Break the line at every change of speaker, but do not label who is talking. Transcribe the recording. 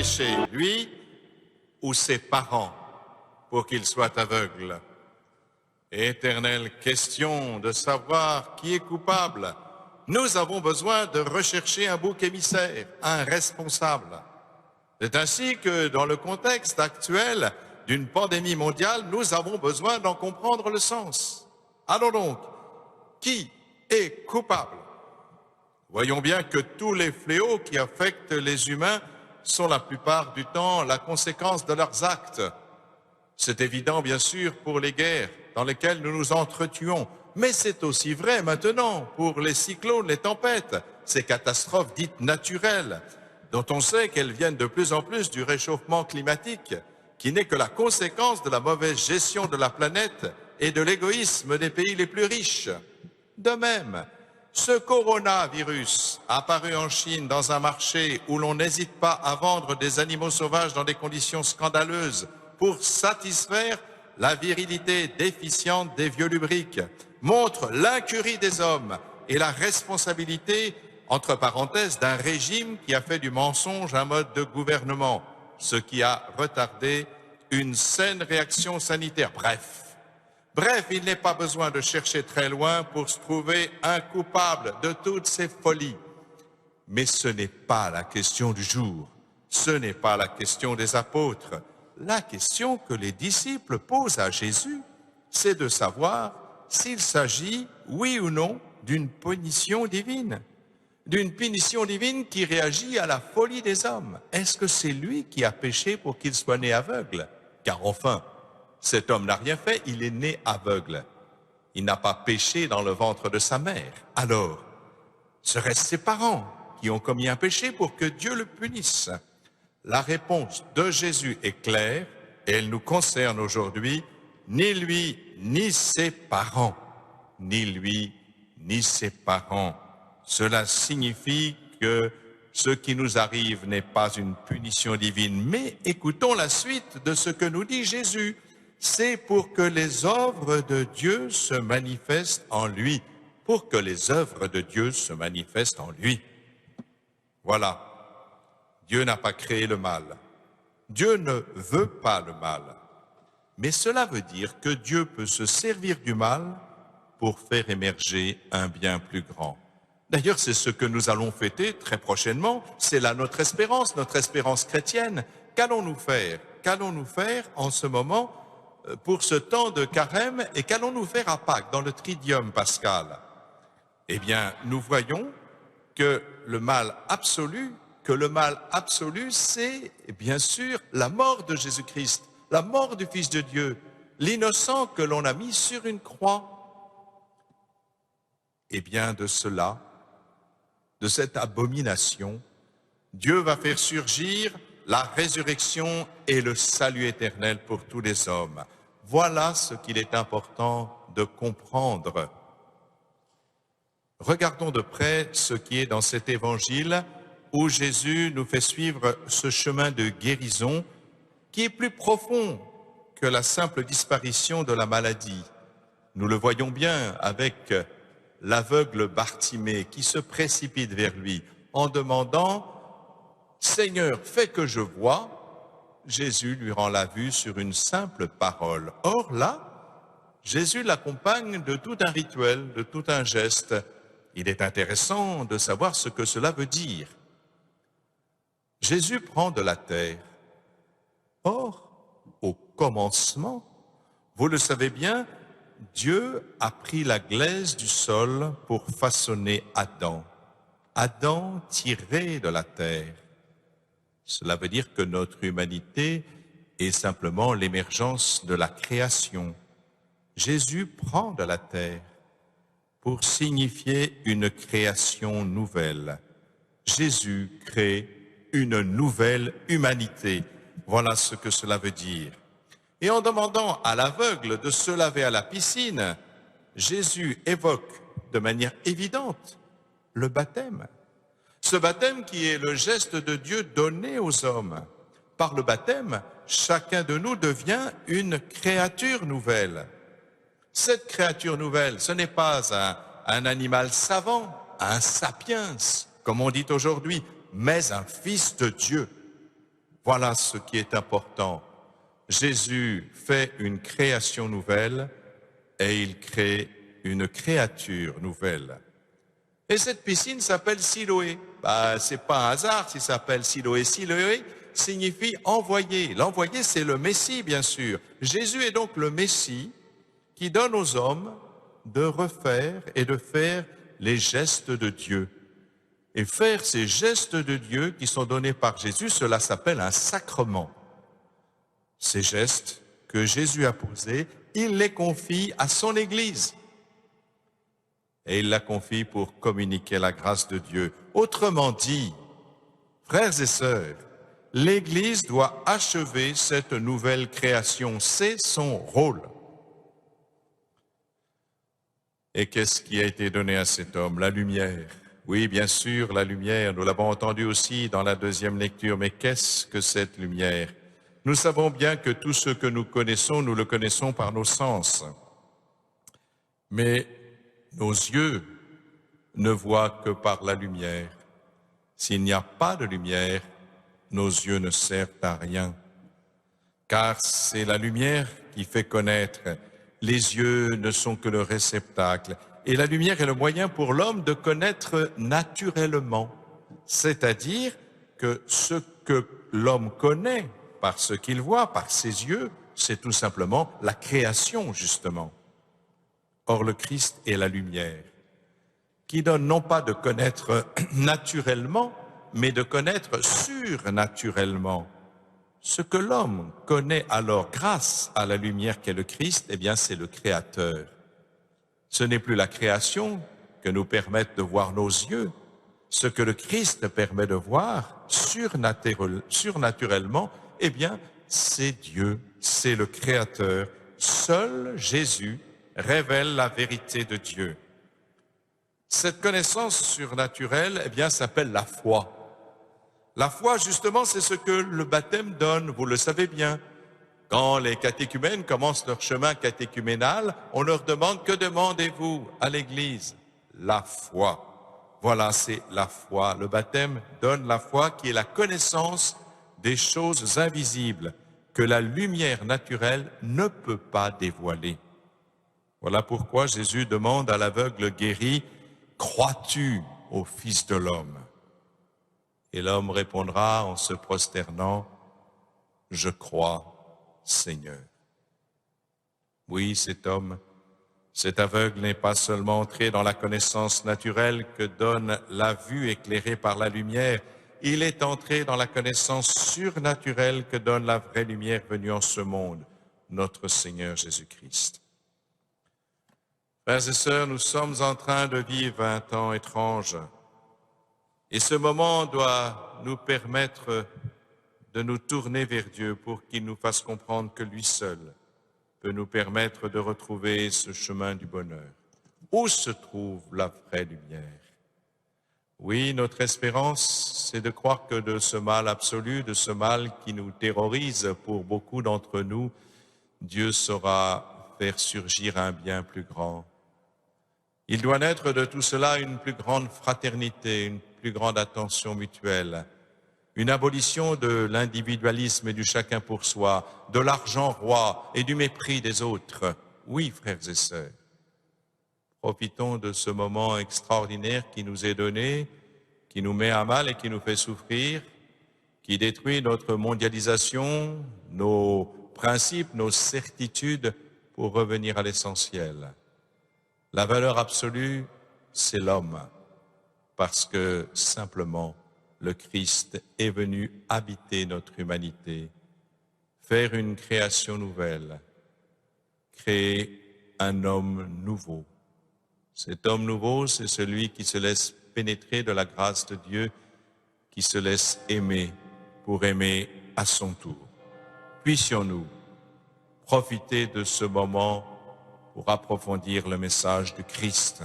péché, lui ou ses parents, pour qu'il soit aveugle? Éternelle question de savoir qui est coupable. Nous avons besoin de rechercher un bouc émissaire, un responsable. C'est ainsi que, dans le contexte actuel d'une pandémie mondiale, nous avons besoin d'en comprendre le sens. Alors donc, qui est coupable? Voyons bien que tous les fléaux qui affectent les humains sont la plupart du temps la conséquence de leurs actes. C'est évident, bien sûr, pour les guerres dans lesquelles nous nous entretuons, mais c'est aussi vrai maintenant pour les cyclones, les tempêtes, ces catastrophes dites naturelles, dont on sait qu'elles viennent de plus en plus du réchauffement climatique, qui n'est que la conséquence de la mauvaise gestion de la planète et de l'égoïsme des pays les plus riches. De même, ce coronavirus apparu en Chine dans un marché où l'on n'hésite pas à vendre des animaux sauvages dans des conditions scandaleuses pour satisfaire la virilité déficiente des vieux lubriques, montre l'incurie des hommes et la responsabilité, entre parenthèses, d'un régime qui a fait du mensonge un mode de gouvernement, ce qui a retardé une saine réaction sanitaire. Bref, il n'est pas besoin de chercher très loin pour se trouver un coupable de toutes ces folies. Mais ce n'est pas la question du jour, ce n'est pas la question des apôtres. La question que les disciples posent à Jésus, c'est de savoir s'il s'agit, oui ou non, d'une punition divine. D'une punition divine qui réagit à la folie des hommes. Est-ce que c'est lui qui a péché pour qu'il soit né aveugle? Car enfin, cet homme n'a rien fait, il est né aveugle. Il n'a pas péché dans le ventre de sa mère. Alors, seraient-ce ses parents qui ont commis un péché pour que Dieu le punisse? La réponse de Jésus est claire et elle nous concerne aujourd'hui, ni lui ni ses parents. Ni lui ni ses parents. Cela signifie que ce qui nous arrive n'est pas une punition divine, mais écoutons la suite de ce que nous dit Jésus. C'est pour que les œuvres de Dieu se manifestent en lui, pour que les œuvres de Dieu se manifestent en lui. Voilà, Dieu n'a pas créé le mal. Dieu ne veut pas le mal. Mais cela veut dire que Dieu peut se servir du mal pour faire émerger un bien plus grand. D'ailleurs, c'est ce que nous allons fêter très prochainement. C'est là notre espérance chrétienne. Qu'allons-nous faire? Qu'allons-nous faire en ce moment pour ce temps de carême et qu'allons-nous faire à Pâques, dans le Tridium pascal? Eh bien, nous voyons que le mal absolu, c'est bien sûr la mort de Jésus-Christ, la mort du Fils de Dieu, l'innocent que l'on a mis sur une croix. Eh bien, de cela, de cette abomination, Dieu va faire surgir la résurrection et le salut éternel pour tous les hommes. Voilà ce qu'il est important de comprendre. Regardons de près ce qui est dans cet évangile où Jésus nous fait suivre ce chemin de guérison qui est plus profond que la simple disparition de la maladie. Nous le voyons bien avec l'aveugle Bartimée qui se précipite vers lui en demandant « Seigneur, fais que je voie ». Jésus lui rend la vue sur une simple parole. Or là, Jésus l'accompagne de tout un rituel, de tout un geste. Il est intéressant de savoir ce que cela veut dire. Jésus prend de la terre. Or, au commencement, vous le savez bien, Dieu a pris la glaise du sol pour façonner Adam. Adam tiré de la terre. Cela veut dire que notre humanité est simplement l'émergence de la création. Jésus prend de la terre pour signifier une création nouvelle. Jésus crée une nouvelle humanité. Voilà ce que cela veut dire. Et en demandant à l'aveugle de se laver à la piscine, Jésus évoque de manière évidente le baptême. Ce baptême qui est le geste de Dieu donné aux hommes. Par le baptême, chacun de nous devient une créature nouvelle. Cette créature nouvelle, ce n'est pas un animal savant, un sapiens, comme on dit aujourd'hui, mais un fils de Dieu. Voilà ce qui est important. Jésus fait une création nouvelle et il crée une créature nouvelle. Et cette piscine s'appelle Siloé. C'est pas un hasard s'il s'appelle Siloé. Siloé signifie envoyé. L'envoyé, c'est le Messie, bien sûr. Jésus est donc le Messie qui donne aux hommes de refaire et de faire les gestes de Dieu. Et faire ces gestes de Dieu qui sont donnés par Jésus, cela s'appelle un sacrement. Ces gestes que Jésus a posés, il les confie à son Église. Et il la confie pour communiquer la grâce de Dieu. Autrement dit, frères et sœurs, l'Église doit achever cette nouvelle création. C'est son rôle. Et qu'est-ce qui a été donné à cet homme? La lumière. Oui, bien sûr, la lumière. Nous l'avons entendu aussi dans la deuxième lecture. Mais qu'est-ce que cette lumière? Nous savons bien que tout ce que nous connaissons, nous le connaissons par nos sens. Mais nos yeux ne voient que par la lumière. S'il n'y a pas de lumière, nos yeux ne servent à rien. Car c'est la lumière qui fait connaître. Les yeux ne sont que le réceptacle. Et la lumière est le moyen pour l'homme de connaître naturellement. C'est-à-dire que ce que l'homme connaît par ce qu'il voit, par ses yeux, c'est tout simplement la création, justement. Or, le Christ est la lumière, qui donne non pas de connaître naturellement, mais de connaître surnaturellement. Ce que l'homme connaît alors grâce à la lumière qu'est le Christ, eh bien c'est le Créateur. Ce n'est plus la création que nous permettent de voir nos yeux. Ce que le Christ permet de voir surnaturellement, eh bien c'est Dieu, c'est le Créateur. Seul Jésus révèle la vérité de Dieu. Cette connaissance surnaturelle, eh bien, s'appelle la foi. La foi, justement, c'est ce que le baptême donne, vous le savez bien. Quand les catéchumènes commencent leur chemin catéchuménal, on leur demande « Que demandez-vous à l'Église ?» La foi. Voilà, c'est la foi. Le baptême donne la foi qui est la connaissance des choses invisibles que la lumière naturelle ne peut pas dévoiler. Voilà pourquoi Jésus demande à l'aveugle guéri « Crois-tu au Fils de l'homme ?» Et l'homme répondra en se prosternant « Je crois, Seigneur. » Oui, cet homme, cet aveugle n'est pas seulement entré dans la connaissance naturelle que donne la vue éclairée par la lumière, il est entré dans la connaissance surnaturelle que donne la vraie lumière venue en ce monde, notre Seigneur Jésus-Christ. Frères et sœurs, nous sommes en train de vivre un temps étrange. Et ce moment doit nous permettre de nous tourner vers Dieu pour qu'il nous fasse comprendre que lui seul peut nous permettre de retrouver ce chemin du bonheur. Où se trouve la vraie lumière? Oui, notre espérance, c'est de croire que de ce mal absolu, de ce mal qui nous terrorise pour beaucoup d'entre nous, Dieu saura faire surgir un bien plus grand. Il doit naître de tout cela une plus grande fraternité, une plus grande attention mutuelle, une abolition de l'individualisme et du chacun pour soi, de l'argent roi et du mépris des autres. Oui, frères et sœurs, profitons de ce moment extraordinaire qui nous est donné, qui nous met à mal et qui nous fait souffrir, qui détruit notre mondialisation, nos principes, nos certitudes pour revenir à l'essentiel. La valeur absolue, c'est l'homme, parce que simplement, le Christ est venu habiter notre humanité, faire une création nouvelle, créer un homme nouveau. Cet homme nouveau, c'est celui qui se laisse pénétrer de la grâce de Dieu, qui se laisse aimer pour aimer à son tour. Puissions-nous profiter de ce moment pour approfondir le message du Christ.